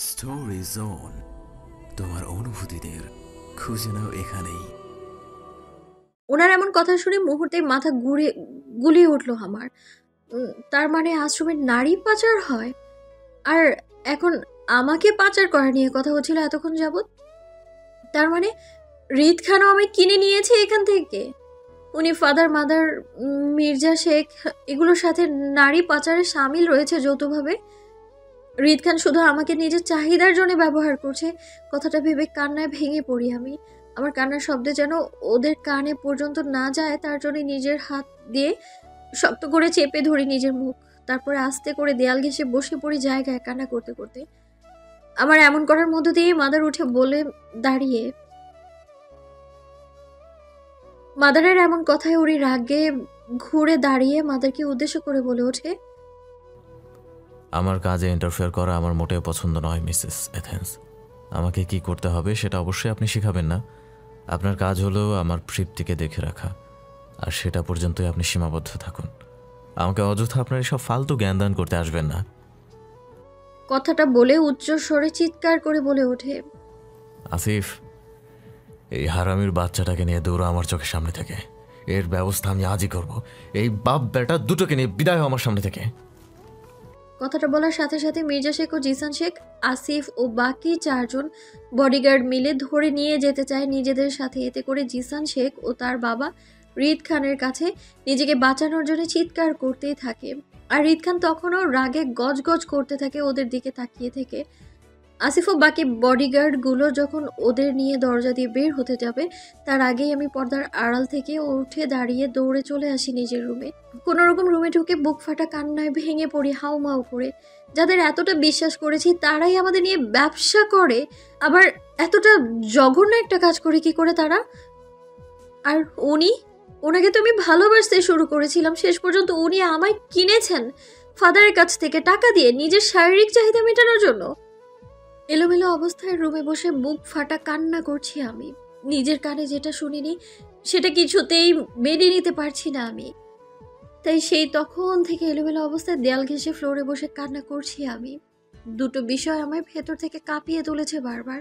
Story zone, তোমার অনুভূতিদের খুঁজে নাও এখানেই। ওনার এমন কথা শুনে মুহূর্তে মাথা গুলিয়ে উঠলো আমার। তার মানে আশ্রমের নারী পাচার হয়, আর এখন আমাকে পাচার করা নিয়ে কথা হচ্ছিল এতক্ষণ যাবৎ। তার মানে রিদ খানও আমি কিনে নিয়েছে এখান থেকে। উনি ফাদার মাদার মির্জা শেখ এগুলোর সাথে নারী পাচারে সামিল রয়েছে যৌথভাবে। রিদ খান শুধু আমাকে নিজের চাহিদার জন্য ব্যবহার করছে। কথাটা ভেবে কান্নায় ভেঙে পড়ি আমি। আমার কান্নার শব্দে যেন ওদের কানে পর্যন্ত না যায়, তার জন্য নিজের হাত দিয়ে শক্ত করে চেপে ধরি নিজের মুখ। তারপরে আস্তে করে দেয়াল ঘেঁষে বসে পড়ি জায়গায় কান্না করতে করতে। আমার এমন করার মধ্য দিয়ে মাদার উঠে বলে দাঁড়িয়ে, মাদারের এমন কথায় উনি রাগে ঘুরে দাঁড়িয়ে মাদারকে উদ্দেশ্য করে বলে ওঠে, আমার কাজে ইন্টারফেয়ার করা আমার মোটেও পছন্দ নয় মিসেস এথেন্স। আমাকে কি করতে হবে সেটা অবশ্যই আপনি শেখাবেন না। আপনার কাজ হলো আমার তৃপ্তিকে দেখে রাখা, আর সেটা পর্যন্তই আপনি সীমাবদ্ধ থাকুন। আমাকে অযথা আপনার এসব ফালতু জ্ঞানদান করতে আসবেন না। কথাটা বলে উচ্চ স্বরে চিৎকার করে বলে ওঠে, আসিফ, এই হারামির বাচ্চাটাকে নিয়ে দৌড়ো আমার চোখের সামনে থেকে। এর ব্যবস্থা আমি আজই করব। এই বাপ বেটা দুটোকে নিয়ে বিদায় হও আমার সামনে থেকে। কথাটা বলার সাথে সাথে মির্জা শেখ ও জিসান শেখ, আসিফ ও বাকি চারজন বডিগার্ড মিলে ধরে নিয়ে যেতে চায় নিজেদের সাথে। এতে করে জিসান শেখ ও তার বাবা রিদ খানের কাছে নিজেকে বাঁচানোর জন্য চিৎকার করতেই থাকে। আর রিদ খান তখনও রাগে গজগজ করতে থাকে ওদের দিকে তাকিয়ে থেকে। আসিফ ও বাকি বডিগার্ডগুলো যখন ওদের নিয়ে দরজা দিয়ে বের হতে যাবে, তার আগেই আমি পর্দার আড়াল থেকে উঠে দাঁড়িয়ে দৌড়ে চলে আসি নিজের রুমে। কোনো রকম রুমে ঢুকে বুক ফাটা কান্নায় ভেঙে পড়ি হাউমাউ করে। যাদের এতটা বিশ্বাস করেছি তারাই আমাদের নিয়ে ব্যবসা করে, আবার এতটা জঘন্য একটা কাজ করে কি করে তারা? আর ওনাকে তো আমি ভালোবাসতে শুরু করেছিলাম, শেষ পর্যন্ত উনি আমায় কিনেছেন ফাদারের কাছ থেকে টাকা দিয়ে নিজের শারীরিক চাহিদা মেটানোর জন্য। এলোমেলো অবস্থায় রুমে বসে বুক ফাটা কান্না করছি আমি। নিজের কানে যেটা শুনিনি সেটা কিছুতেই মেনে নিতে পারছি না আমি। তাই সেই তখন থেকে এলোমেলো অবস্থায় দেয়াল ঘেঁষে ফ্লোরে বসে কান্না করছি আমি। দুটো বিষয় আমার ভেতর থেকে কাঁপিয়ে তুলেছে বারবার,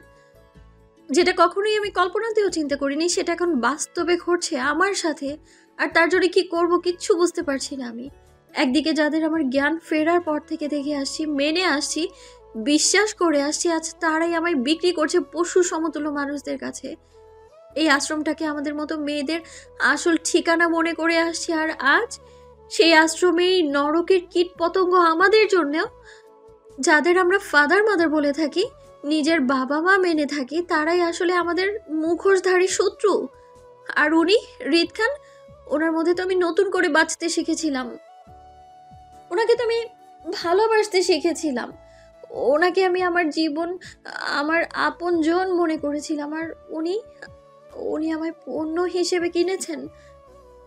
যেটা কখনোই আমি কল্পনাতেও চিন্তা করিনি, সেটা এখন বাস্তবে ঘটছে আমার সাথে। আর তার জন্য কি করব কিচ্ছু বুঝতে পারছি না আমি। একদিকে যাদের আমার জ্ঞান ফেরার পর থেকে দেখে আসছি, মেনে আসছি, বিশ্বাস করে আসছি, আজ তারাই আমায় বিক্রি করছে পশু সমতুল্য মানুষদের কাছে। এই আশ্রমটাকে আমাদের মতো মেয়েদের আসল ঠিকানা মনে করে আসছি, আর আজ সেই আশ্রমেই নরকের কীট পতঙ্গ আমাদের জন্যও। যাদের আমরা ফাদার মাদার বলে থাকি, নিজের বাবা মা মেনে থাকি, তারাই আসলে আমাদের মুখোশধারী শত্রু। আর উনি রিদ খান, ওনার মধ্যে তো আমি নতুন করে বাঁচতে শিখেছিলাম, ওনাকে তো আমি ভালোবাসতে শিখেছিলাম, ওনাকে আমি আমার জীবন, আমার আপনজন মনে করেছিলাম। আর উনি উনি আমায় পণ্য হিসেবে কিনেছেন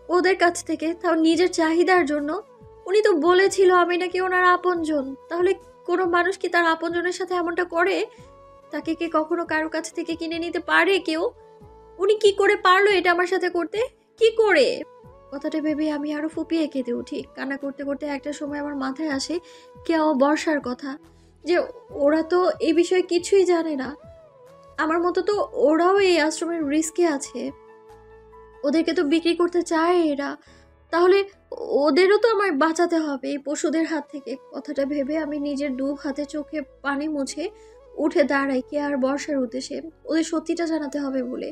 ওদের কাছ থেকে, তাও নিজের চাহিদার জন্য। উনি তো বলেছিল আমি নাকি ওনার আপনজন। তাহলে কোনো মানুষ কি তার আপনজনের সাথে এমনটা করে? তাকে কি কখনো কারো কাছ থেকে কিনে নিতে পারে কেউ? উনি কি করে পারলো এটা আমার সাথে করতে? কি করে? কথাটা ভেবে আমি আরো ফুপিয়ে কেঁদে উঠি। কান্না করতে করতে একটা সময় আমার মাথায় আসে কেউ বর্ষার কথা, যে ওরা তো এই বিষয়ে কিছুই জানে না। আমার মতো তো ওরাও এই আশ্রমের রিস্কে আছে, ওদেরকে তো বিক্রি করতে চায় এরা। তাহলে ওদেরও তো আমায় বাঁচাতে হবে এই পশুদের হাত থেকে। কথাটা ভেবে আমি নিজের দু হাতে চোখে পানি মুছে উঠে দাঁড়াই কে আর বর্ষার উদ্দেশ্যে, ওদের সত্যিটা জানাতে হবে বলে।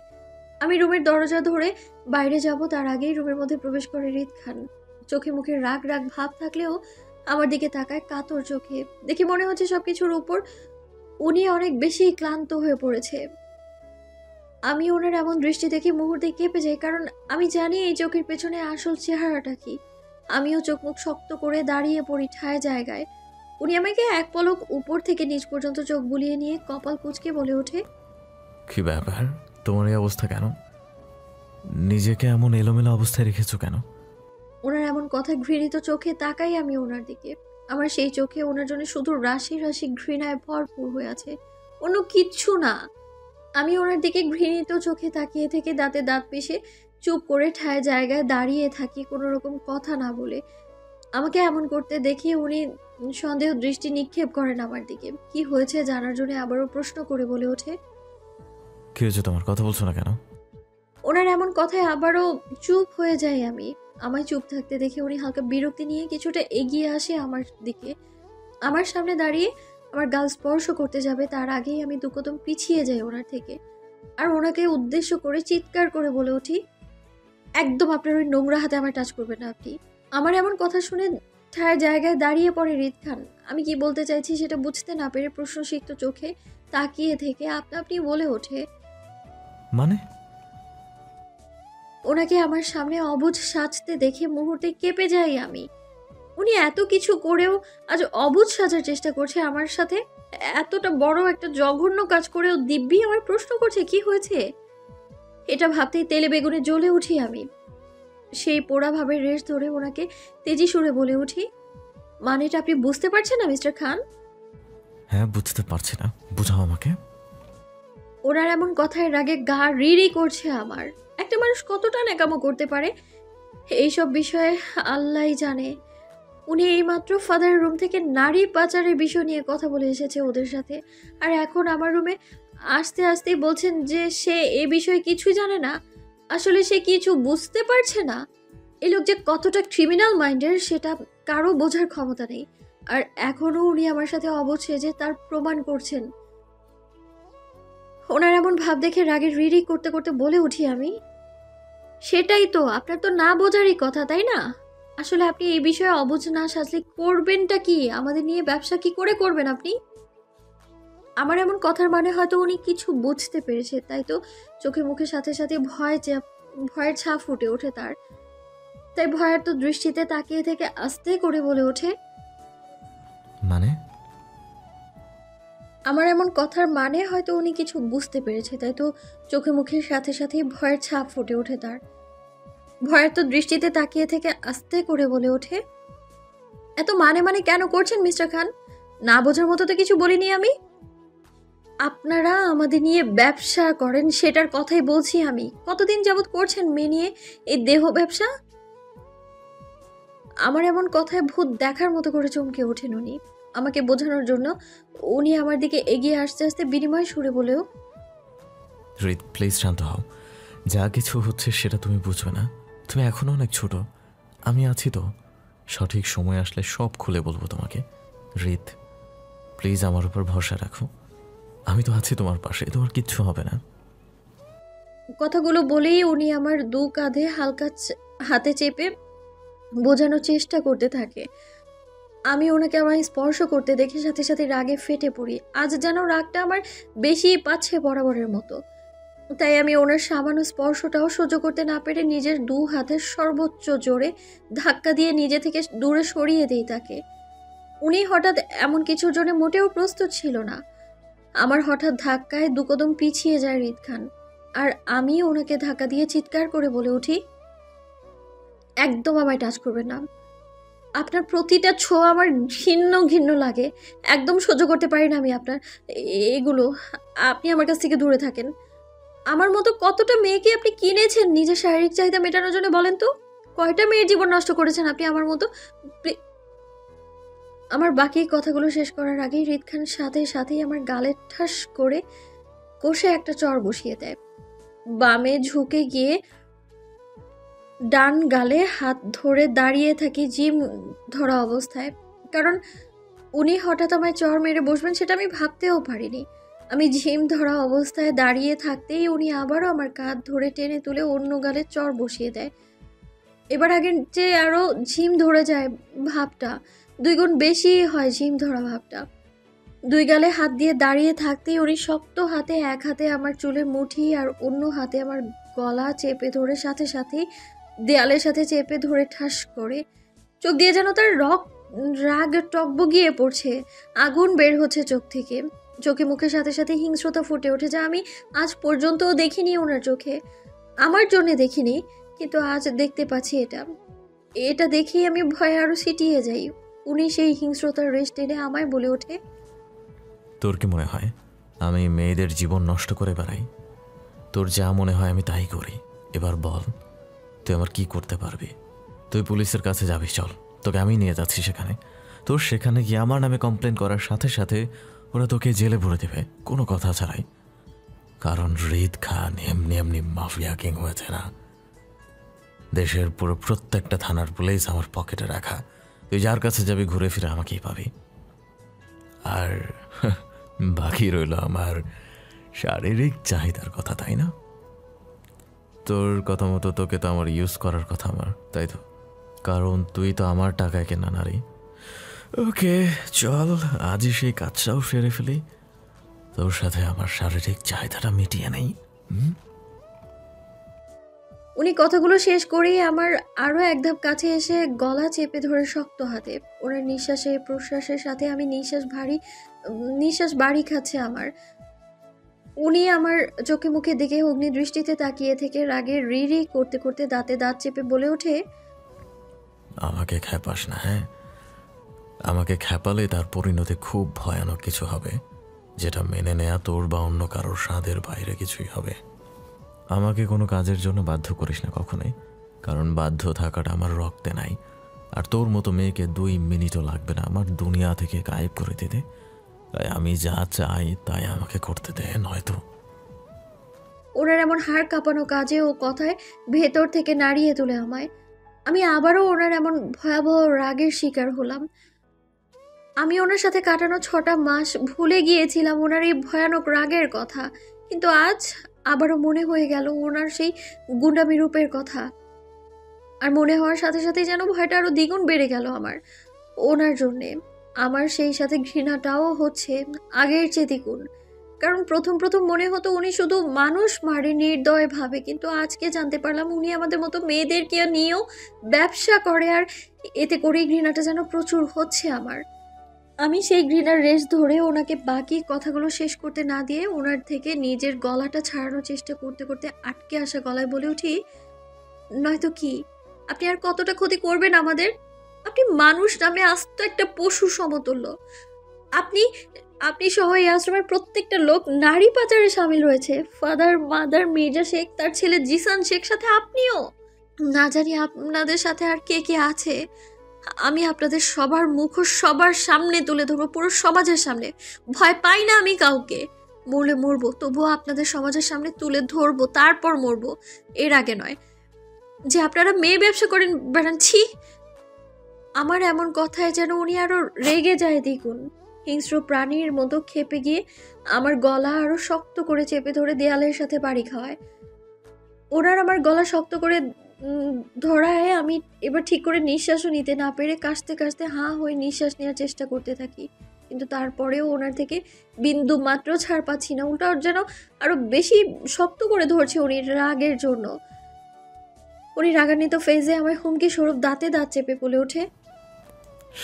আমি রুমের দরজা ধরে বাইরে যাব, তার আগেই রুমের মধ্যে প্রবেশ করে রিদ খান। চোখে মুখে রাগ রাগ ভাব থাকলেও আমার দিকে তাকায় কাতর চোখে। দেখে মনে হচ্ছে সবকিছুর উপর উনি অনেক বেশি ক্লান্ত হয়ে পড়েছে। আমি ওনার এমন দৃষ্টি দেখে মুহূর্তে কেঁপে যাই, কারণ আমি জানি এই চোখের পেছনে আসল চেহারাটা কি। আমিও চোখ মুখ শক্ত করে দাঁড়িয়ে পড়ি ঠায় জায়গায়। উনি আমাকে এক পলক উপর থেকে নিচ পর্যন্ত চোখ বুলিয়ে নিয়ে কপাল কুঁচকে বলে ওঠে, কি ব্যাপার, তোমার এই অবস্থা কেন? নিজেকে এমন এলোমেলো অবস্থায় রেখেছো কেন? ওনার এমন কথা ঘৃণিত চোখে তাকাই আমি ওনার দিকে। আমার সেই চোখে ওনার জন্য শুধু রাশি রাশি ঘৃণায় ভরপুর হয়ে আছে, অন্য কিচ্ছু না। আমি ওনার দিকে ঘৃণিত চোখে তাকিয়ে থেকে দাঁতে দাঁত পিষে চুপ করে ঠায় জায়গায় দাঁড়িয়ে থাকি, কোনো রকম কথা না বলে। আমাকে এমন করতে দেখে উনি সন্দেহ দৃষ্টি নিক্ষেপ করেন আমার দিকে। কি হয়েছে জানার জন্য আবারও প্রশ্ন করে বলে ওঠে। কি হয়েছে তোমার, কথা বলছো না কেন? ওনার এমন কথায় আবারও চুপ হয়ে যাই আমি। আমায় চুপ থাকতে দেখে উনি হালকা বিরক্তি নিয়ে কিছুটা এগিয়ে আসে আমার দিকে। আমার সামনে দাঁড়িয়ে আমার গাল স্পর্শ করতে যাবে তার আগেই আমি দু কদম পিছিয়ে যাই ওনার থেকে। আর ওনাকে উদ্দেশ্য করে চিৎকার করে বলে উঠি, একদম আপনার ওই নোংরা হাতে আমার টাচ করবেন না আপনি। আমার এমন কথা শুনে ঠায় জায়গায় দাঁড়িয়ে পড়ে রিদ খান। আমি কি বলতে চাইছি সেটা বুঝতে না পেরে প্রশ্নসিক্ত চোখে তাকিয়ে থেকে আপনা আপনি বলে ওঠে। মানে? ওনাকে আমার সামনে অবুঝ সাজতে দেখে মুহূর্তে কেঁপে যাই আমি। উনি এত কিছু করেও আজ অবুঝ সাজার চেষ্টা করছে আমার সাথে। এতটা বড় একটা জঘন্য কাজ করেও দিব্যি আমার প্রশ্ন করছে কি হয়েছে। এটা ভাবতেই তেলে বেগুনে জ্বলে উঠি আমি। সেই পোড়া ভাবের রেশ ধরে ওনাকে তেজি সুরে বলে উঠি, মানেটা আপনি বুঝতে পারছেন না মিস্টার খান? হ্যাঁ, বুঝতে পারছি না, বুঝাও আমাকে। ওনার এমন কথায় রাগে গা রিরি করছে আমার। একটা মানুষ কতটা ন্যাকামো করতে পারে এইসব বিষয়ে আল্লাহই জানে। উনি এইমাত্র ফাদার রুম থেকে নারী পাচারের বিষয় নিয়ে কথা বলে এসেছে ওদের সাথে, আর এখন আমার রুমে আসতে আসতেই বলছেন যে সে এ বিষয়ে কিছুই জানে না। আসলে সে কিছু বুঝতে পারছে না। এই লোক যে কতটা ক্রিমিনাল মাইন্ডের সেটা কারো বোঝার ক্ষমতা নেই। আর এখনও উনি আমার সাথে অবুঝ সেজে তার প্রমাণ করছেন। ওনার এমন ভাব দেখে রাগে রিরি করতে করতে বলে উঠি আমি, সেটাই তো, আপনার তো না বোঝারই কথা তাই না? আসলে আপনি এই বিষয়ে অবুঝ না সাজলে করবেনটা কি? আমাদের নিয়ে ব্যবসা কি করে করবেন আপনি? আমার এমন কথার মানে হয়তো উনি কিছু বুঝতে পেরেছে, তাই তো চোখে মুখের সাথে সাথে ভয়ের ছাপ ফুটে ওঠে তার। তাই ভয়ের তো দৃষ্টিতে তাকিয়ে থেকে আস্তে করে বলে ওঠে, মানে? আমার এমন কথার মানে হয়তো উনি কিছু বুঝতে পেরেছে, তাই তো চোখে মুখের সাথে সাথে ভয়ের ছাপ ফুটে ওঠে তার। ভয়ের তো দৃষ্টিতে তাকিয়ে থেকে আস্তে করে বলে ওঠে, এত মানে কেন করছেন মিস্টার খান? না বোঝার মতো তো কিছু বলিনি আমি। আপনারা আমাদের নিয়ে ব্যবসা করেন সেটার কথাই বলছি আমি। কতদিন যাবত করছেন মেয়ে নিয়ে এই দেহ ব্যবসা? আমার এমন কথায় ভূত দেখার মতো করে চমকে ওঠেন উনি। আমাকে বোঝানোর জন্য উনি আমার দিকে এগিয়ে আসতে আসতে বিনিময় সুরে বলেও, রিদ, প্লিজ শান্ত হও। যা কিছু হচ্ছে সেটা তুমি বুঝবে না। তুমি এখনো অনেক ছোট। আমি আছি তো, সঠিক সময় আসলে সব খুলে বলবো তোমাকে। রিদ, প্লিজ আমার উপর ভরসা রাখো। আমি তো আছি তোমার পাশে, তোমার কিচ্ছু হবে না। কথাগুলো বলেই উনি আমার দু কাঁধে হালকা হাতে চেপে বোঝানোর চেষ্টা করতে থাকে। আমি ওনাকে আমার স্পর্শ করতে দেখে সাথে সাথে রাগে ফেটে পড়ি। আজ যেন রাগটা আমার বেশি পাচ্ছে বরাবরের মতো। তাই আমি ওনার সামান্য স্পর্শটাও সহ্য করতে না পেরে নিজের দু হাতের সর্বোচ্চ জোরে ধাক্কা দিয়ে নিজে থেকে দূরে সরিয়ে দিই তাকে। উনি হঠাৎ এমন কিছুর জন্য মোটেও প্রস্তুত ছিল না। আমার হঠাৎ ধাক্কায় দু কদম পিছিয়ে যায় রিদ খান। আর আমি ওনাকে ধাক্কা দিয়ে চিৎকার করে বলে উঠি, একদম আমায় টাচ করবেন না। আপনার প্রতিটা ছোঁয়া আমার ঘিন্ন ঘিন্ন লাগে। একদম সহ্য করতে পারি না আমি আপনার এগুলো। আপনি আমার কাছ থেকে দূরে থাকেন। আমার মতো কতটা মেয়েকে আপনি কিনেছেন নিজের শারীরিক চাহিদা মেটানোর জন্য বলেন তো? কয়টা মেয়ের জীবন নষ্ট করেছেন আপনি আমার মতো? আমার বাকি কথাগুলো শেষ করার আগেই রিদ খান সাথে সাথেই আমার গালে ঠাস করে কষে একটা চড় বসিয়ে দেয়। বামে ঝুঁকে গিয়ে ডান গালে হাত ধরে দাঁড়িয়ে থাকি জিম ধরা অবস্থায়। কারণ উনি হঠাৎ আমায় চড় মেরে বসবেন সেটা আমি ভাবতেও পারিনি। আমি ঝিম ধরা অবস্থায় দাঁড়িয়ে থাকতেই উনি আবারও আমার কাঁধ ধরে টেনে তুলে অন্য গালে চড় বসিয়ে দেয়। এবার আগের যে আরও ঝিম ধরে যায় ভাবটা, 2 গুণ বেশি হয় ঝিম ধরা ভাবটা। 2 গালে হাত দিয়ে দাঁড়িয়ে থাকতেই উনি শক্ত হাতে এক হাতে আমার চুলের মুঠি আর অন্য হাতে আমার গলা চেপে ধরে সাথে সাথেই দেয়ালের সাথে চেপে ধরে ঠাস করে চোখ দিয়ে যেন তার রাগ টকবগিয়ে পড়ছে। আগুন বের হচ্ছে চোখ থেকে। চোখে মুখের সাথে সাথে হিংস্রতা ফুটে ওঠে, যা আমি আজ পর্যন্তও দেখিনি ওনার চোখে। আমার জন্যে দেখিনি, কিন্তু আজ দেখতে পাচ্ছি এটা দেখেই আমি ভয়ে আরো সিটিয়ে যাই। উনি সেই হিংস্রতার রেশ টেনে আমায় বলে ওঠে, তোর কি মনে হয় আমি মেয়েদের জীবন নষ্ট করে বেড়াই? তোর যা মনে হয় আমি তাই করি। এবার বল, তুই আমার কি করতে পারবি? তুই পুলিশের কাছে যাবি, চল তোকে আমি নিয়ে যাচ্ছি সেখানে। তোর সেখানে গিয়ে আমার নামে কমপ্লেন করার সাথে সাথে ওরা তোকে জেলে ভরে দেবে, কোনো কথা ছাড়াই। কারণ হৃদ খান এমনি এমনি মাফিয়া কিং হয়েছে না। দেশের পুরো প্রত্যেকটা থানার পুলিশ আমার পকেটে রাখা। তুই যার কাছে যাবি ঘুরে ফিরে আমাকেই পাবি। আর বাকি রইল আমার শারীরিক চাহিদার কথা, তাই না? তোর কথা মতো তোকে তো আমার ইউজ করার কথা আমার, তাই তো? কারণ তুই তো আমার টাকায় কেনা নারী। ওকে চল, আজই সেই কাজটাও সেরে ফেলি, তোর সাথে আমার শারীরিক চাহিদাটা মিটিয়ে নেই। উনি কথাগুলো শেষ করেই আমার আরও এক ধাপ কাছে এসে গলা চেপে ধরে শক্ত হাতে। ওনার নিঃশ্বাসে প্রশ্বাসের সাথে আমি নিঃশ্বাস বাড়ি খাচ্ছে আমার। উনি আমার চোখে মুখে দিকে অগ্নি দৃষ্টিতে তাকিয়ে থেকে রাগে রি রি করতে করতে দাঁতে দাঁত চেপে বলে ওঠে, আমাকে খ্যাপাস না, হ্যাঁ? আমাকে খ্যাপালে তার পরিণতি খুব ভয়ানক কিছু হবে, যেটা মেনে নেয়া তোর বা অন্য কারোর স্বাদের বাইরে কিছুই হবে। আমাকে কোনো কাজের জন্য বাধ্য করিস না কখনোই, কারণ বাধ্য থাকাটা আমার রক্তে নাই। আর তোর মতো মেয়েকে 2 মিনিটও লাগবে না আমার দুনিয়া থেকে গায়েব করে দিতে। তাই আমি যা চাই তাই আমাকে করতে দে, নয়তো। ওনার এমন হাড় কাঁপানো কাজে ও কথায় ভেতর থেকে নাড়িয়ে তোলে আমায়। আমি আবারও ওনার এমন ভয়াবহ রাগের শিকার হলাম। আমি ওনার সাথে কাটানো 6টা মাস ভুলে গিয়েছিলাম ওনার এই ভয়ানক রাগের কথা, কিন্তু আজ আবারও মনে হয়ে গেল ওনার সেই গুন্ডামি রূপের কথা। আর মনে হওয়ার সাথে সাথে যেন ভয়টা আরো দ্বিগুণ বেড়ে গেল আমার ওনার জন্যে। আমার সেই সাথে ঘৃণাটাও হচ্ছে আগের চেয়ে দ্বিগুণ। কারণ প্রথম মনে হতো উনি শুধু মানুষ মারে নির্দয় ভাবে, কিন্তু আজকে জানতে পারলাম উনি আমাদের মতো মেয়েদেরকে নিয়েও ব্যবসা করে। আর এতে করেই ঘৃণাটা যেন প্রচুর হচ্ছে আমার। আমি সেই ঘৃণার রেশ ধরে ওনাকে বাকি কথাগুলো শেষ করতে না দিয়ে ওনার থেকে নিজের গলাটা ছাড়ানোর চেষ্টা করতে করতে আটকে আসা গলায় বলে উঠি, নয়তো কি? আপনি আর কতটা ক্ষতি করবেন আমাদের? আপনি মানুষ নামে আস্ত একটা পশু সমতুল্য। আপনি সহ এই আশ্রমের প্রত্যেকটা লোক নারী পাচারে সামিল রয়েছে। ফাদার মাদার মির্জা শেখ, তার ছেলে জিসান শেখ, সাথে আপনিও। না জানি আপনাদের সাথে আর কে কে আছে। আমি আপনাদের সবার মুখোশ সবার সামনে তুলে ধরবো, পুরো সমাজের সামনে। ভয় পাই না আমি কাউকে। মরলে মরবো, তবুও আপনাদের সমাজের সামনে তুলে ধরবো, তারপর মরবো, এর আগে নয়। যে আপনারা মেয়ে ব্যবসা করেন বেড়াচ্ছি। আমার এমন কথায় যেন উনি আরো রেগে যায় দ্বিগুণ। হিংস্র প্রাণীর মতো খেপে গিয়ে আমার গলা আরো শক্ত করে চেপে ধরে দেয়ালের সাথে বাড়ি খাওয়ায়। ওনার আমার গলা শক্ত করে ধরায় আমি এবার ঠিক করে নিঃশ্বাসও নিতে না পেরে কাশতে কাশতে হাঁ হয়ে নিঃশ্বাস নেওয়ার চেষ্টা করতে থাকি। কিন্তু তারপরেও ওনার থেকে বিন্দু মাত্র ছাড় পাচ্ছি না। উল্টা যেন আরো বেশি শক্ত করে ধরছে উনি রাগের জন্য। উনি রাগান্বিত ফেজে আমায় হুমকি স্বরূপ দাঁতে দাঁত চেপে বলে ওঠে,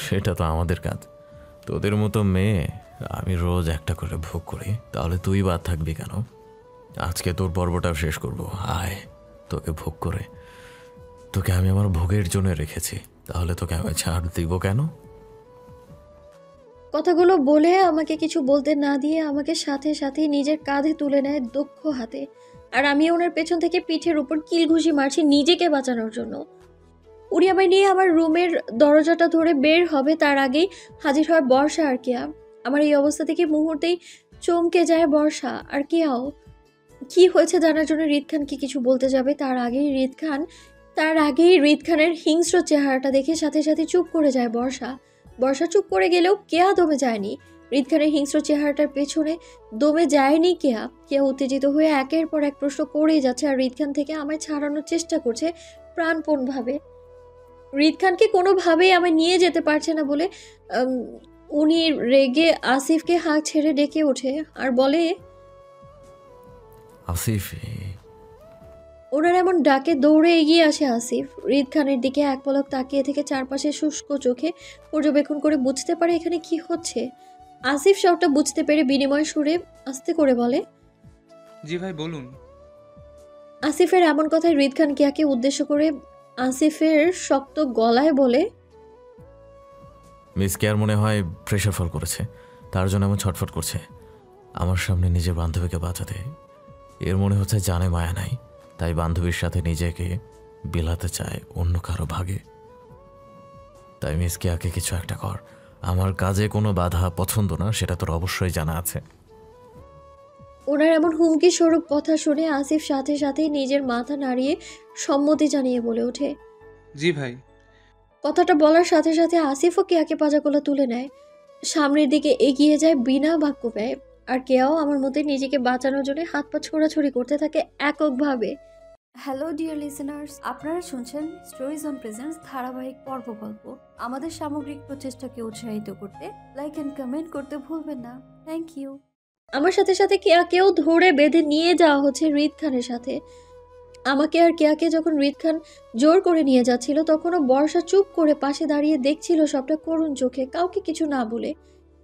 সেটা তো আমাদের কাজ। তোদের মতো মেয়ে আমি রোজ একটা করে ভোগ করি, তাহলে তুই বাদ থাকবি কেন? আজকে তোর পর্বটাও শেষ করবো। আয়, তোকে ভোগ করে। তোকে আমি আমার ভোগের জন্য রেখেছি, তাহলে তোকে আমি ছাড় দিব কেন? কথাগুলো বলে আমাকে কিছু বলতে না দিয়ে আমাকে সাথে সাথে নিজের কাঁধে তুলে নেয় দক্ষ হাতে। আর আমি ওনার পেছন থেকে পিঠের উপর কিল ঘুষি মারছি নিজেকে বাঁচানোর জন্য। উনি আমায় নিয়ে আমার রুমের দরজাটা ধরে বের হবে, তার আগেই হাজির হয় বর্ষা আর কেয়া। আমার এই অবস্থা থেকে মুহূর্তেই চমকে যায় বর্ষা আর কেয়াও। কি হয়েছে জানার জন্য হৃদ খানকে কিছু বলতে যাবে, তার আগেই হৃদ খানের হিংস্র চেহারাটা দেখে সাথে সাথে চুপ করে যায় বর্ষা চুপ করে গেলেও কেয়া দমে যায়নি। হৃদ খানের হিংস্র চেহারাটার পেছনে দমে যায়নি কেয়া উত্তেজিত হয়ে একের পর এক প্রশ্ন করেই যাচ্ছে। আর হৃদ খান থেকে আমায় ছাড়ানোর চেষ্টা করছে প্রাণপণভাবে। হৃদ খানকে কোনোভাবেই আমায় নিয়ে যেতে পারছে না বলে উনি রেগে আসিফকে হাঁক ছেড়ে ডেকে ওঠে আর বলে, আসিফ। ওনার এমন ডাকে দৌড়ে এগিয়ে আসে আসিফ। হৃদ খানের দিকে এক পলক তাকিয়ে থেকে চারপাশে শুষ্ক চোখে পর্যবেক্ষণ করে বুঝতে পারে এখানে কি হচ্ছে। আসিফ সবটা বুঝতে পেরে বিনিময় সুরে আস্তে করে বলে, জি ভাই বলুন। আসিফের এমন কথায় হৃদ খান কেয়াকে উদ্দেশ্য করে আসিফের শক্ত গলায় বলে, মিস কেয়ার মনে হয় প্রেশার ফল করেছে, তার জন্য এমন ছটফট করছে আমার সামনে নিজের বান্ধবীকে বাঁচাতে। এর মনে হচ্ছে জানে মায়া নাই, তাই বান্ধবীর সাথে নিজেকে বিলাতে চায় অন্য কারো ভাগে। তাই মিস কেয়াকে কিছু একটা কর। আমার কাজে কোনো বাধা পছন্দ না, সেটা তোর অবশ্যই জানা আছে। ওনার এমন হুমকি স্বরূপ কথা শুনে আসিফ সাথে সাথেই নিজের মাথা নাড়িয়ে সম্মতি জানিয়ে বলে ওঠে। জি ভাই। কথাটা বলার সাথে সাথে আসিফও কেয়াকে পাজাকোলা তুলে নেয়, সামনের দিকে এগিয়ে যায় বিনা বাক্য ব্যয়। আর কেয়াও আমার মতে নিজেকে বাঁচানোর জন্য হাত পা ছোড়াছুড়ি করতে থাকে এককভাবে। হ্যালো ডিয়ার লিসেনার্স, আপনারা শুনছেন স্টোরিজ অন প্রেজেন্টস ধারাবাহিক পর্ব গল্প। আমাদের সামগ্রিক প্রচেষ্টাকে উৎসাহিত করতে লাইক অ্যান্ড কমেন্ট করতে ভুলবেন না। Thank you. আমার সাথে সাথে কেয়াকেও ধরে বেঁধে নিয়ে যাওয়া হচ্ছে রিদ খানের সাথে। আমাকে আর কেয়াকে যখন রিদ খান জোর করে নিয়ে যাচ্ছিল, তখনও বর্ষা চুপ করে পাশে দাঁড়িয়ে দেখছিল সবটা করুণ চোখে, কাউকে কিছু না বলে।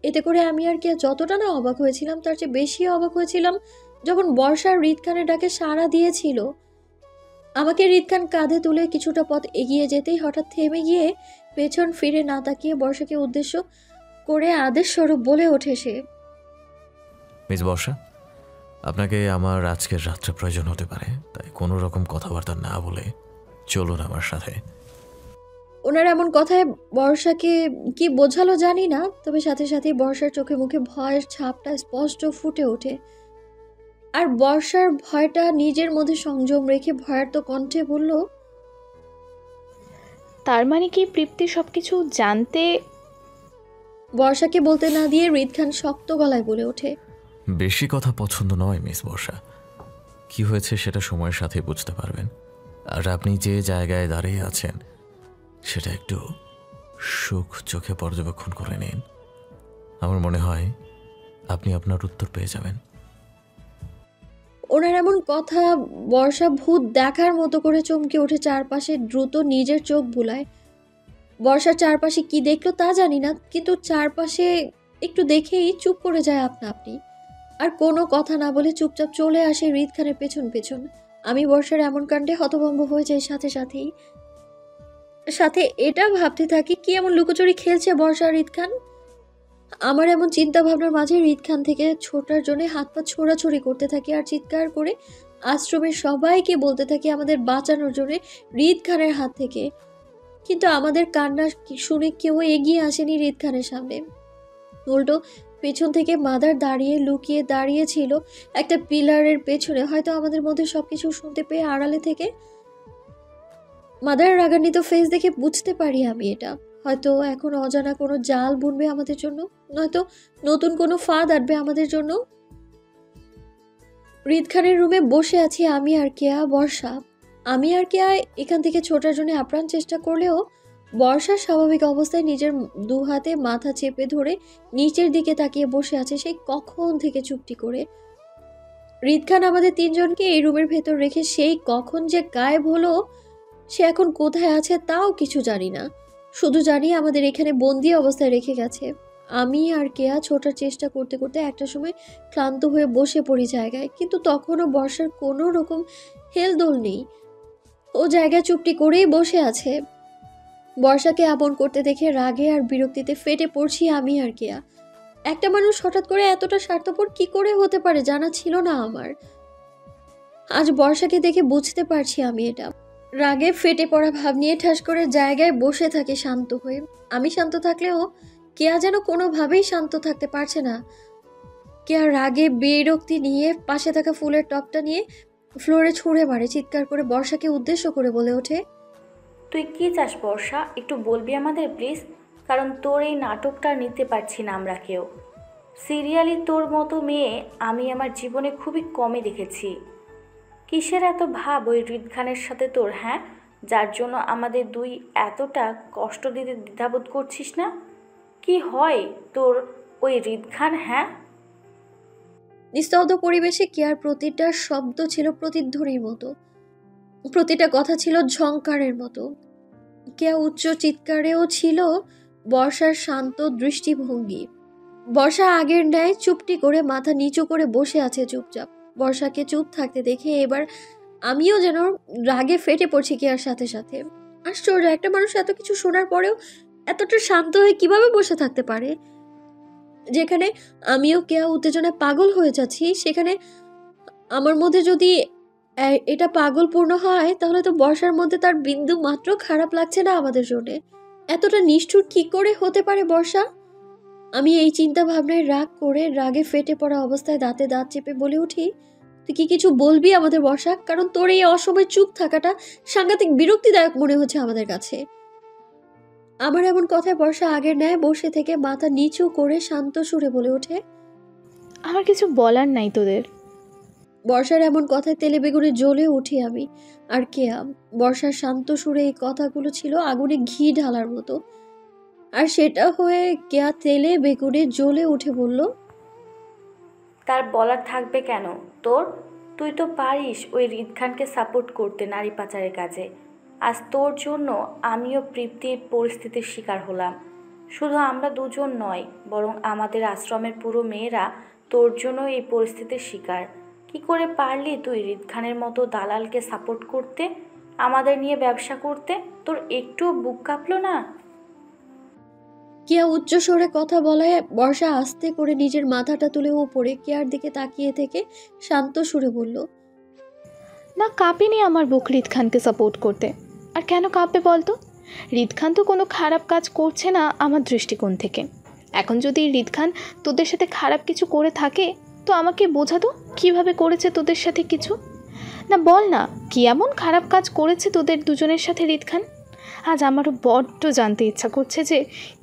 এতে করে আমি আর কেয়া যতটা না অবাক হয়েছিলাম, তার চেয়ে বেশি অবাক হয়েছিলাম যখন বর্ষা রিদ খানের ডাকে সাড়া দিয়েছিল। আমাকে রিদ খান কাঁধে তুলে কিছুটা পথ এগিয়ে যেতেই হঠাৎ থেমে গিয়ে পেছন ফিরে না তাকিয়ে বর্ষাকে উদ্দেশ্য করে আদেশ স্বরূপ বলে ওঠে সে। মিস বর্ষা, আপনাকে আমার আজকের রাত্রে প্রয়োজন হতে পারে, তাই কোনো রকম কথাবার্তা না বলে চলুন আমার সাথে। ওনার এমন কথায় বর্ষাকে কি বোঝালো জানি না, তবে সাথে সাথে বর্ষার চোখে মুখে ভয়ের ছাপটা স্পষ্ট ফুটে ওঠে। আর বর্ষার ভয়টা নিজের মধ্যে সংযম রেখে ভয়ার্ত কণ্ঠে বলল, তার মানে কি তৃপ্তি সবকিছু জানতে? বর্ষাকে বলতে না দিয়ে রিদ খান শক্ত গলায় বলে ওঠে, বেশি কথা পছন্দ নয় মিস বর্ষা। কি হয়েছে সেটা সময়ের সাথে বুঝতে পারবেন। আর আপনি যে জায়গায় দাঁড়িয়ে আছেন সেটা একটু সুখ চোখে পর্যবেক্ষণ করে নিন। আমার মনে হয় আপনি আপনার উত্তর পেয়ে যাবেন। ওনার এমন কথা বর্ষা ভূত দেখার মতো করে চমকে ওঠে, চারপাশে দ্রুত নিজের চোখ বুলায়। বর্ষার চারপাশে কি দেখলো তা জানি না, কিন্তু চারপাশে একটু দেখেই চুপ করে যায় আপনা আপনি। আর কোনো কথা না বলে চুপচাপ চলে আসে রিদ খানের পেছন পেছন। আমি বর্ষার এমন কাণ্ডে হতভম্ব হয়ে যাই সাথে এটা ভাবতে থাকি, কি এমন লুকোচুরি খেলছে বর্ষা রিদ খান। আমার এমন চিন্তা ভাবনার মাঝে রিদ খান থেকে ছোটার জন্য হাত পা ছোড়াছুড়ি করতে থাকি আর চিৎকার করে আশ্রমের সবাইকে বলতে থাকি আমাদের বাঁচানোর জন্য রিদ খানের হাত থেকে। কিন্তু আমাদের কান্না শুনে কেউ এগিয়ে আসেনি রিদ খানের সামনে। উল্টো পেছন থেকে মাদার লুকিয়ে দাঁড়িয়েছিল একটা পিলারের পেছনে, হয়তো আমাদের মধ্যে সবকিছু শুনতে পেয়ে আড়ালে থেকে। মাদারের রাগান্বিত ফেস দেখে বুঝতে পারি আমি এটা হয়তো এখন অজানা কোনো জাল বুনবে আমাদের জন্য, নয়তো নতুন কোনো ফাঁদ আটবে আমাদের জন্য। রিদ খানের রুমে বসে আছি আমি আর কেয়া, বর্ষা। আমি আর কেয়া এখান থেকে ছোটার জন্য আপ্রাণ চেষ্টা করলেও বর্ষার স্বাভাবিক অবস্থায় নিজের দু হাতে মাথা চেপে ধরে নিচের দিকে তাকিয়ে বসে আছে সেই কখন থেকে চুপটি করে। রিদ খান আমাদের তিনজনকে এই রুমের ভেতর রেখে সেই কখন যে গায়েব হলো, সে এখন কোথায় আছে তাও কিছু জানি না। শুধু জানি আমাদের এখানে বন্দি অবস্থায় রেখে গেছে। আমি আর কেয়া ছোটার চেষ্টা করতে করতে একটা সময় ক্লান্ত হয়ে বসে পড়ি জায়গায়, কিন্তু তখনও বর্ষার কোনো রকম হেলদোল নেই। ও জায়গায় চুপটি করেই বসে আছে। বর্ষাকে আপন করতে দেখে রাগে আর বিরক্তিতে ফেটে পড়ছি আমি আর কেয়া। একটা মানুষ হঠাৎ করে এতটা স্বার্থপর কি করে হতে পারে জানা ছিল না আমার। আজ বর্ষাকে দেখে বুঝতে পারছি আমি এটা। রাগে ফেটে পড়া ভাব নিয়ে ঠাস করে জায়গায় বসে থাকে শান্ত হয়ে। আমি শান্ত থাকলেও কেয়া যেন কোনোভাবেই শান্ত থাকতে পারছে না। কেয়া রাগে বিরক্তি নিয়ে পাশে থাকা ফুলের টপটা নিয়ে ফ্লোরে ছুঁড়ে মারে, চিৎকার করে বর্ষাকে উদ্দেশ্য করে বলে ওঠে, তুই কি চাস বর্ষা, একটু বলবি আমাদের প্লিজ? কারণ তোর এই নাটকটা নিতে পারছি না আমরা কেউ। সিরিয়ালি তোর মতো মেয়ে আমি আমার জীবনে খুবই কমই দেখেছি। কিসের এত ভাব ওই রিদ খানের সাথে তোর, হ্যাঁ? যার জন্য আমাদের দুই এতটা কষ্ট দিতে দ্বিধাবোধ করছিস না? কি হয় তোর ওই রিদ খান, হ্যাঁ? নিস্তব্ধ পরিবেশে কেয়ার প্রতিটা শব্দ ছিল প্রতিধ্বনির মতো, প্রতিটা কথা ছিল ঝংকারের মতো। কেয়া উচ্চ চিৎকারেও ছিল বর্ষার শান্ত দৃষ্টিভঙ্গি। বর্ষা আগের ন্যায় চুপটি করে মাথা নিচু করে বসে আছে চুপচাপ। বর্ষাকে চুপ থাকতে দেখে এবার আমিও যেন রাগে ফেটে পড়ছি কেয়ার সাথে সাথে। আশ্চর্য, একটা মানুষ এত কিছু শোনার পরেও এতটা শান্ত হয়ে কিভাবে বসে থাকতে পারে? যেখানে আমিও কেয়া উত্তেজনায় পাগল হয়ে যাচ্ছি, সেখানে আমার মধ্যে যদি এটা পাগলপূর্ণ হয়, তাহলে তো বর্ষার মধ্যে তার বিন্দু মাত্র খারাপ লাগছে না আমাদের জন্যে। এতটা নিষ্ঠুর কি করে হতে পারে বর্ষা? আমি এই চিন্তা ভাবনায় রাগ করে রাগে ফেটে পড়া অবস্থায় দাঁতে দাঁত চেপে বলে উঠি, তুই কি কিছু বলবি আমাদের বর্ষা? কারণ তোর এই অসময় চুপ থাকাটা সাংঘাতিক বিরক্তিদায়ক মনে হচ্ছে আমাদের কাছে। আমার এমন কথায় বর্ষা আগের ন্যায় বসে থেকে মাথা নিচু করে শান্ত সুরে বলে ওঠে, আমার কিছু বলার নাই তোদের। বর্ষার এমন কথায় তেলে বেগুনে জ্বলে উঠি আমি আর কেয়া। বর্ষার শান্ত সুরে এই কথাগুলো ছিল আগুনে ঘি ঢালার মতো, আর সেটা হয়ে কেয়া তেলে বেগুনে জ্বলে উঠে বলল, তার বলার থাকবে কেন তোর? তুই তো পারিস ওই রিদ খানকে সাপোর্ট করতে নারী পাচারের কাজে। আজ তোর জন্য আমিও তৃপ্তির পরিস্থিতির শিকার হলাম। শুধু আমরা দুজন নয়, বরং আমাদের আশ্রমের পুরো মেয়েরা তোর জন্য এই পরিস্থিতির শিকার। কি করে পারলি তুই রিদ খানের মতো দালালকে সাপোর্ট করতে, আমাদের নিয়ে ব্যবসা করতে? তোর একটুও বুক কাঁপলো না? কেয়া উচ্চ স্বরে কথা বলায় বর্ষা আস্তে করে নিজের মাথাটা তুলে উপরে কেয়ার দিকে তাকিয়ে থেকে শান্ত সুরে বলল, না, কাঁপেনি আমার বুক রিদ খানকে সাপোর্ট করতে। আর কেন কাঁপবে বলতো? রিদ খান তো কোনো খারাপ কাজ করছে না আমার দৃষ্টিকোণ থেকে। এখন যদি রিদ খান তোদের সাথে খারাপ কিছু করে থাকে তো আমাকে বোঝাতো কিভাবে করেছে তোদের সাথে কিছু। না বল না, কি এমন খারাপ কাজ করেছে তোদের দুজনের সাথে রিদ খান? আজ আমারও বড্ড জানতে ইচ্ছা করছে যে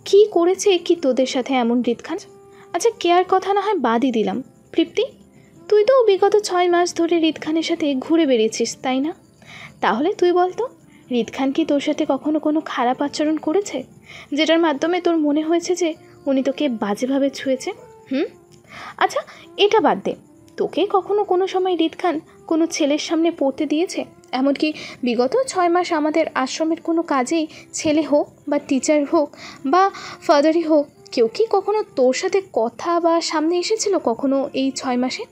কি করেছে কি তোদের সাথে এমন রিদ খান। আচ্ছা, কেয়ার কথা না হয় বাদই দিলাম, তৃপ্তি তুই তো বিগত 6 মাস ধরে রিদ খানের সাথে ঘুরে বেরিয়েছিস, তাই না? তাহলে তুই বলতো, রিদ খান কি তোর সাথে কখনো কোনো খারাপ আচরণ করেছে যেটার মাধ্যমে তোর মনে হয়েছে যে উনি তোকে বাজেভাবে ছুঁয়েছে? আচ্ছা, এটা বাদ দে, তোকে কখনো কোনো সময় রিদ খান কোনো ছেলের সামনে পড়তে দিয়েছে? এমনকি বিগত 6 মাস আমাদের আশ্রমের কোনো কাজেই ছেলে হোক বা টিচার হোক বা ফাদারই হোক, কেউ কি কখনো তোর সাথে কথা বা সামনে এসেছিল কখনো এই 6 মাসে?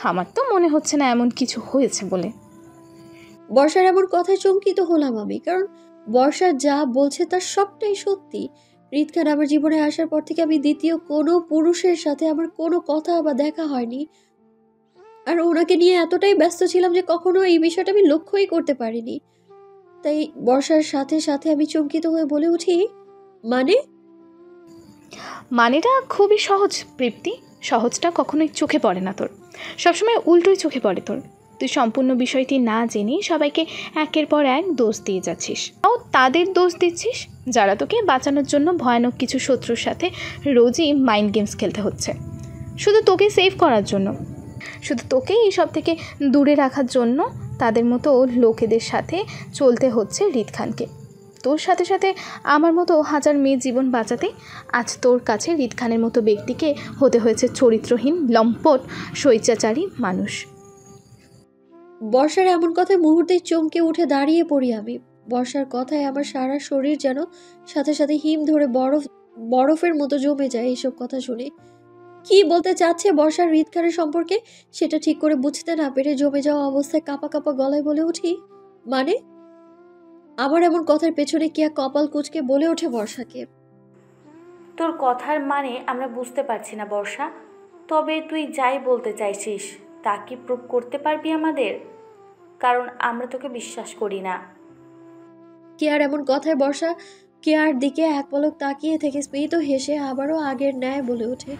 আমার তো মনে হচ্ছে না এমন কিছু হয়েছে বলে। বর্ষার এমন কথায় চমকিত হলাম আমি, কারণ বর্ষা যা বলছে তার সবটাই সত্যি। রিদ খান আমার জীবনে আসার পর থেকে আমি দ্বিতীয় কোনো পুরুষের সাথে আমার কোনো কথা বা দেখা হয়নি, আর ওনাকে নিয়ে এতটাই ব্যস্ত ছিলাম যে কখনো এই বিষয়টা আমি লক্ষ্যই করতে পারিনি। তাই বর্ষার সাথে সাথে আমি চমকিত হয়ে বলে উঠি, মানেটা খুবই সহজ তৃপ্তি, সহজটা কখনোই চোখে পড়ে না তোর, সবসময় উল্টোই চোখে পড়ে তোর। তুই সম্পূর্ণ বিষয়টি না জেনেই সবাইকে একের পর এক দোষ দিয়ে যাচ্ছিস, তাও তাদের দোষ দিচ্ছিস যারা তোকে বাঁচানোর জন্য ভয়ানক কিছু শত্রুর সাথে রোজই মাইন্ড গেমস খেলতে হচ্ছে, শুধু তোকে সেভ করার জন্য, শুধু তোকে এইসব থেকে দূরে রাখার জন্য তাদের মতো লোকেদের সাথে চলতে হচ্ছে রিদ খানকে। তোর সাথে সাথে আমার মতো হাজার মেয়ের জীবন বাঁচাতে আজ তোর কাছে রিদ খানের মতো ব্যক্তিকে হতে হয়েছে চরিত্রহীন, লম্পট, স্বৈরাচারী মানুষ। বর্ষার এমন কথায় মুহূর্তেই চমকে উঠে দাঁড়িয়ে পড়ি আমি। বর্ষার কথায় আমার সারা শরীর যেন সাথে সাথে হিম ধরে বরফের মতো জমে যায় এইসব কথা শুনে। কি বলতে চাচ্ছে বর্ষার রিদ খানের সম্পর্কে সেটা ঠিক করে বুঝতে না পেরে জমে যাওয়া অবস্থায় কাঁপা কাঁপা গলায় বলে উঠি, আমার এমন কথার পেছনে কেয়া কপাল কুঁচকে বলে ওঠে বর্ষাকে, তোর কথার মানে আমরা বুঝতে পারছি না বর্ষা। তবে তুই যাই বলতে চাইছিস তা কি প্রুভ করতে পারবি আমাদের? কারণ আমরা তোকে বিশ্বাস করি না। কেয়ার এমন কথায় বর্ষা কেয়ার দিকে এক পলক তাকিয়ে থেকে স্মিত হেসে আবারও আগের ন্যায় বলে ওঠে,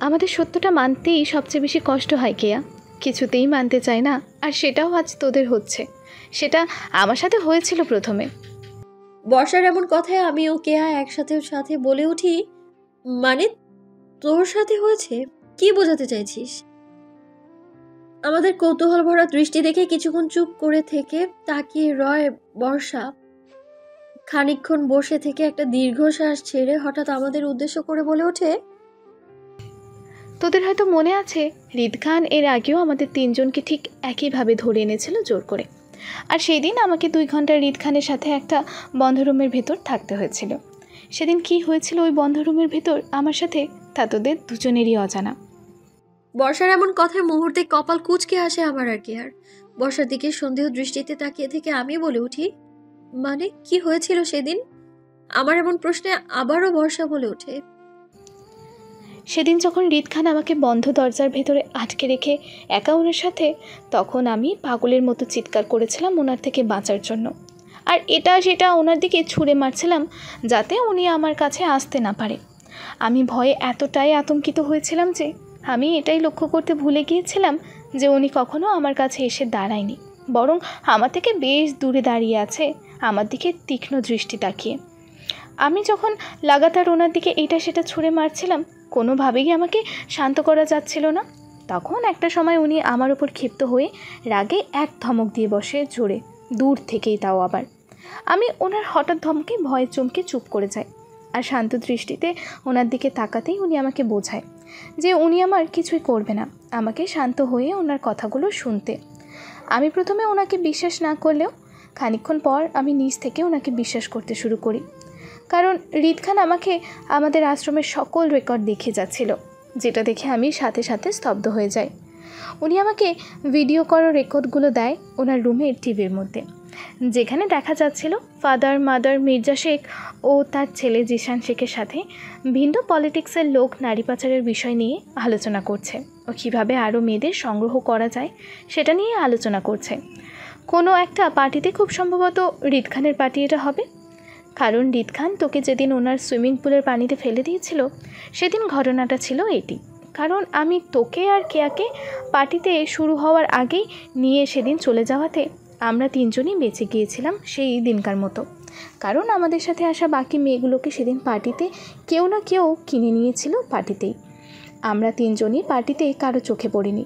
আমাদের সত্যটা মানতেই সবচেয়ে বেশি কষ্ট হয় কেয়া, কিছুতেই মানতে চায় না, আর সেটাও আজ তোদের হচ্ছে। সেটা আমার সাথে হয়েছিল প্রথমে। বর্ষার এমন কথায় আমি ও কেয়া একসাথে বলে উঠি, তোর সাথে হয়েছে? কি বোঝাতে চাইছিস? আমাদের কৌতূহল ভরা দৃষ্টি দেখে কিছুক্ষণ চুপ করে থেকে তাকিয়ে রয় বর্ষা। খানিকক্ষণ বসে থেকে একটা দীর্ঘশ্বাস ছেড়ে হঠাৎ আমাদের উদ্দেশ্য করে বলে ওঠে, তোদের হয়তো মনে আছে রিদ খান এর আগেও আমাদের 3 জনকে ঠিক একইভাবে ধরে এনেছিল জোর করে, আর সেই দিন আমাকে 2 ঘন্টা রিদ খানের সাথে একটা বন্ধ রুমের ভেতর থাকতে হয়েছিল। সেদিন কি হয়েছিল ওই বন্ধ রুমের ভেতর আমার সাথে তা তোদের দুজনেরই অজানা। বর্ষার এমন কথায় মুহূর্তে কপাল কুঁচকে আসে আমার আর কি। আর বর্ষার দিকে সন্দেহ দৃষ্টিতে তাকিয়ে থেকে আমি বলে উঠি, কি হয়েছিল সেদিন? আমার এমন প্রশ্নে আবারও বর্ষা বলে ওঠে, সেদিন যখন রিদ খান আমাকে বন্ধ দরজার ভেতরে আটকে রেখে একা ওনার সাথে, তখন আমি পাগলের মতো চিৎকার করেছিলাম ওনার থেকে বাঁচার জন্য। আর এটা সেটা ওনার দিকে ছুঁড়ে মারছিলাম যাতে উনি আমার কাছে আসতে না পারে। আমি ভয়ে এতটাই আতঙ্কিত হয়েছিলাম যে আমি এটাই লক্ষ্য করতে ভুলে গিয়েছিলাম যে উনি কখনো আমার কাছে এসে দাঁড়ায়নি, বরং আমার থেকে বেশ দূরে দাঁড়িয়ে আছে, আমার দিকে তীক্ষ্ণ দৃষ্টি তাকিয়ে। আমি যখন লাগাতার ওনার দিকে এটা সেটা ছুঁড়ে মারছিলাম, কোনোভাবেই আমাকে শান্ত করা যাচ্ছিল না। তখন একটা সময় উনি আমার উপর ক্ষিপ্ত হয়ে রাগে এক ধমক দিয়ে বসে জোরে, দূর থেকেই, তাও আবার। আমি ওনার হঠাৎ ধমকে ভয়ে চমকে চুপ করে যাই, আর শান্ত দৃষ্টিতে ওনার দিকে তাকাতেই উনি আমাকে বোঝায় যে উনি আমার কিছুই করবে না, আমাকে শান্ত হয়ে ওনার কথাগুলো শুনতে। আমি প্রথমে ওনাকে বিশ্বাস না করলেও খানিকক্ষণ পর আমি নিজ থেকে ওনাকে বিশ্বাস করতে শুরু করি, কারণ রিদ খান আমাকে আমাদের আশ্রমের সকল রেকর্ড দেখিয়ে যাচ্ছিল, যেটা দেখে আমি সাথে সাথে স্তব্ধ হয়ে যাই। উনি আমাকে ভিডিও করা রেকর্ডগুলো দেয় ওনার রুমের টিভির মধ্যে, যেখানে দেখা যাচ্ছিল ফাদার মাদার মির্জা শেখ ও তার ছেলে জিশান শেখের সাথে ভিন্ন পলিটিক্সের লোক নারী পাচারের বিষয় নিয়ে আলোচনা করছে ও কীভাবে আরও মেয়েদের সংগ্রহ করা যায় সেটা নিয়ে আলোচনা করছে। কোনো একটা পার্টিতে, খুব সম্ভবত রিদ খানের পার্টি এটা হবে, কারণ রিদ খান তোকে যেদিন ওনার সুইমিং পুলের পানিতে ফেলে দিয়েছিল সেদিন ঘটনাটা ছিল এটি। কারণ আমি তোকে আর কেয়াকে পার্টিতে শুরু হওয়ার আগেই নিয়ে সেদিন চলে যাওয়াতে আমরা তিনজনই বেঁচে গিয়েছিলাম সেই দিনকার মতো, কারণ আমাদের সাথে আসা বাকি মেয়েগুলোকে সেদিন পার্টিতে কেউ না কেউ কিনে নিয়েছিল পার্টিতেই। আমরা তিনজনই পার্টিতে কারো চোখে পড়িনি,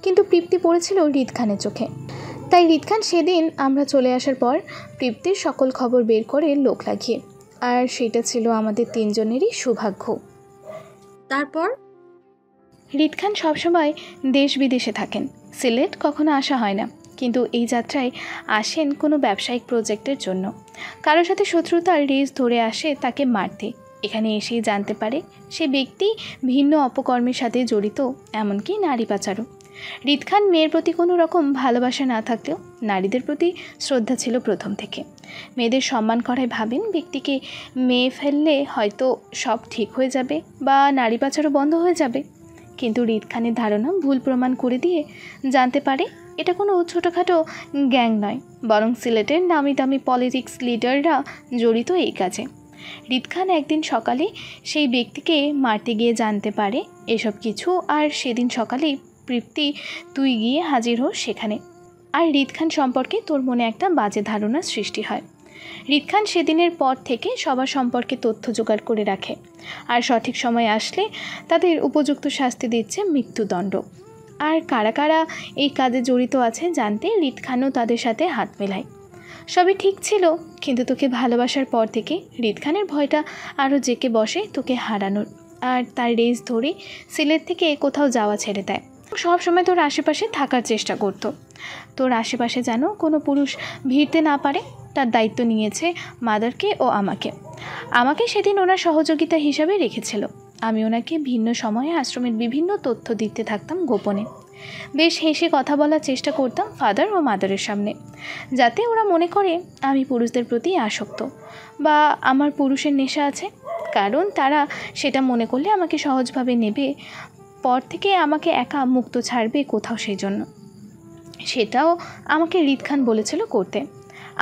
কিন্তু তৃপ্তি পড়েছিল রিদ খানের চোখে। তাই রিদ খান সেদিন আমরা চলে আসার পর তৃপ্তির সকল খবর বের করে লোক লাগিয়ে, আর সেটা ছিল আমাদের তিনজনেরই সৌভাগ্য। তারপর রিদ খান সবসময় দেশ বিদেশে থাকেন, সিলেট কখনো আসা হয় না, কিন্তু এই যাত্রায় আসেন কোনো ব্যবসায়িক প্রজেক্টের জন্য। কারোর সাথে শত্রুতার রেস ধরে আসে তাকে মারতে। এখানে এসেই জানতে পারে সে ব্যক্তি ভিন্ন অপকর্মের সাথে জড়িত, এমনকি নারী পাচারও। রিদ খান মেয়ের প্রতি কোনো রকম ভালোবাসা না থাকলেও নারীদের প্রতি শ্রদ্ধা ছিল প্রথম থেকে। মেয়েদের সম্মান করায় ভাবেন ব্যক্তিকে মেয়ে ফেললে হয়তো সব ঠিক হয়ে যাবে বা নারী পাচারও বন্ধ হয়ে যাবে, কিন্তু রিদ খানের ধারণা ভুল প্রমাণ করে দিয়ে জানতে পারে এটা কোনো ছোটোখাটো গ্যাং নয়, বরং সিলেটের নামি দামি পলিটিক্স লিডাররা জড়িত এই কাজে। রিদ খান একদিন সকালে সেই ব্যক্তিকে মারতে গিয়ে জানতে পারে এসব কিছু, আর সেদিন সকালেই তৃপ্তি তুই গিয়ে হাজির হোস সেখানে, আর রিদ খান সম্পর্কে তোর মনে একটা বাজে ধারণার সৃষ্টি হয়। রিদ খান সেদিনের পর থেকে সবার সম্পর্কে তথ্য জোগাড় করে রাখে, আর সঠিক সময় আসলে তাদের উপযুক্ত শাস্তি দিচ্ছে মৃত্যুদণ্ড। আর কারা কারা এই কাজে জড়িত আছে জানতে রিদ খানও তাদের সাথে হাত মেলায়। সবই ঠিক ছিল, কিন্তু তোকে ভালোবাসার পর থেকে রিদ খানের ভয়টা আরও জেঁকে বসে তোকে হারানোর, আর তার রেস ধরে সিলেট থেকে কোথাও যাওয়া ছেড়ে দেয়। সব সময় তোর আশেপাশে থাকার চেষ্টা করতো, তোর আশেপাশে যেন কোনো পুরুষ ভিড়তে না পারে তার দায়িত্ব নিয়েছে মাদারকে ও আমাকে সেদিন ওনার সহযোগিতা হিসাবে রেখেছিল। আমি ওনাকে ভিন্ন সময়ে আশ্রমের বিভিন্ন তথ্য দিতে থাকতাম গোপনে। বেশ হেসে কথা বলার চেষ্টা করতাম ফাদার ও মাদারের সামনে, যাতে ওরা মনে করে আমি পুরুষদের প্রতি আসক্ত বা আমার পুরুষের নেশা আছে, কারণ তারা সেটা মনে করলে আমাকে সহজভাবে নেবে, পর থেকে আমাকে একা মুক্ত ছাড়বে কোথাও, সেই জন্য সেটাও আমাকে রিদ খান বলেছিল করতে।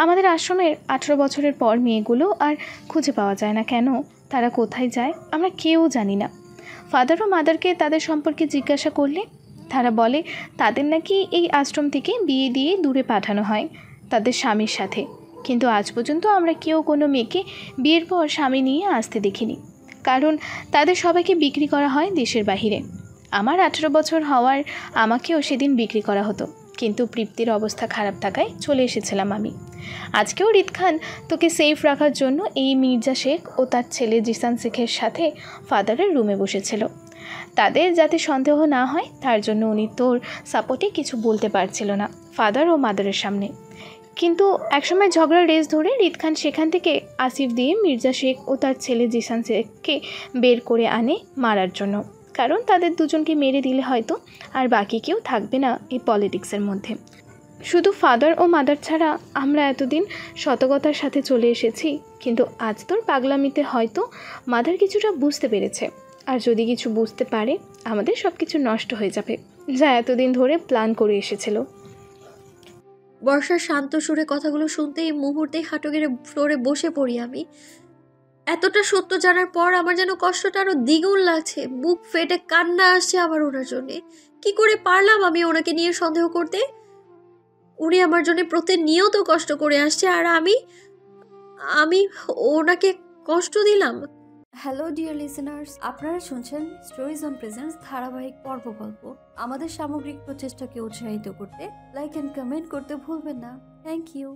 আমাদের আশ্রমের 18 বছরের পর মেয়েগুলো আর খুঁজে পাওয়া যায় না কেন, তারা কোথায় যায় আমরা কেউ জানি না। ফাদার ও মাদারকে তাদের সম্পর্কে জিজ্ঞাসা করলে তারা বলে তাদের নাকি এই আশ্রম থেকে বিয়ে দিয়ে দূরে পাঠানো হয় তাদের স্বামীর সাথে, কিন্তু আজ পর্যন্ত আমরা কেউ কোনো মেয়েকে বিয়ের পর স্বামী নিয়ে আসতে দেখিনি, কারণ তাদের সবাইকে বিক্রি করা হয় দেশের বাহিরে। আমার 18 বছর হওয়ার আমাকেও সেদিন বিক্রি করা হতো, কিন্তু তৃপ্তির অবস্থা খারাপ থাকায় চলে এসেছিলাম আমি। আজকেও রিদ খান তোকে সেফ রাখার জন্য এই মির্জা শেখ ও তার ছেলে জিসান শেখের সাথে ফাদারের রুমে বসেছিল। তাদের যাতে সন্দেহ না হয় তার জন্য উনি তোর সাপোর্টে কিছু বলতে পারছিল না ফাদার ও মাদারের সামনে। কিন্তু একসময় ঝগড়ার রেস ধরে রিদ খান সেখান থেকে আসিফ দিয়ে মির্জা শেখ ও তার ছেলে জিসান শেখকে বের করে আনে মারার জন্য, কারণ তাদের দুজনকে মেরে দিলে হয়তো আর বাকি কেউ থাকবে না এই পলিটিক্সের মধ্যে। শুধু ফাদার ও মাদার ছাড়া আমরা এতদিন সততার সাথে চলে এসেছি, কিন্তু আজ তোর পাগলামিতে হয়তো মাদার কিছুটা বুঝতে পেরেছে, আর যদি কিছু বুঝতে পারে আমাদের সব কিছু নষ্ট হয়ে যাবে যা এতদিন ধরে প্ল্যান করে এসেছিল। বর্ষার শান্ত সুরে কথাগুলো শুনতেই মুহূর্তেই হাঁটু গেড়ে ফ্লোরে বসে পড়ি আমি। এতটা সত্য জানার পর আমার যেন কষ্টটা আরো দ্বিগুণ লাগছে। বুক ফেটে কান্না আসছে আমার ওনার জন্যে। কি করে পারলাম আমি ওনাকে নিয়ে সন্দেহ করতে? উনি আমার জন্য প্রতিনিয়ত কষ্ট করে আসছে, আর আমি আমি ওনাকে কষ্ট দিলাম। হ্যালো ডিয়ার লিসেনার্স, আপনারা শুনছেন স্টোরিজ অন প্রেজেন্স ধারাবাহিক পর্ব গল্প। আমাদের সামগ্রিক প্রচেষ্টাকে উৎসাহিত করতে লাইক অ্যান্ড কমেন্ট করতে ভুলবেন না। Thank you.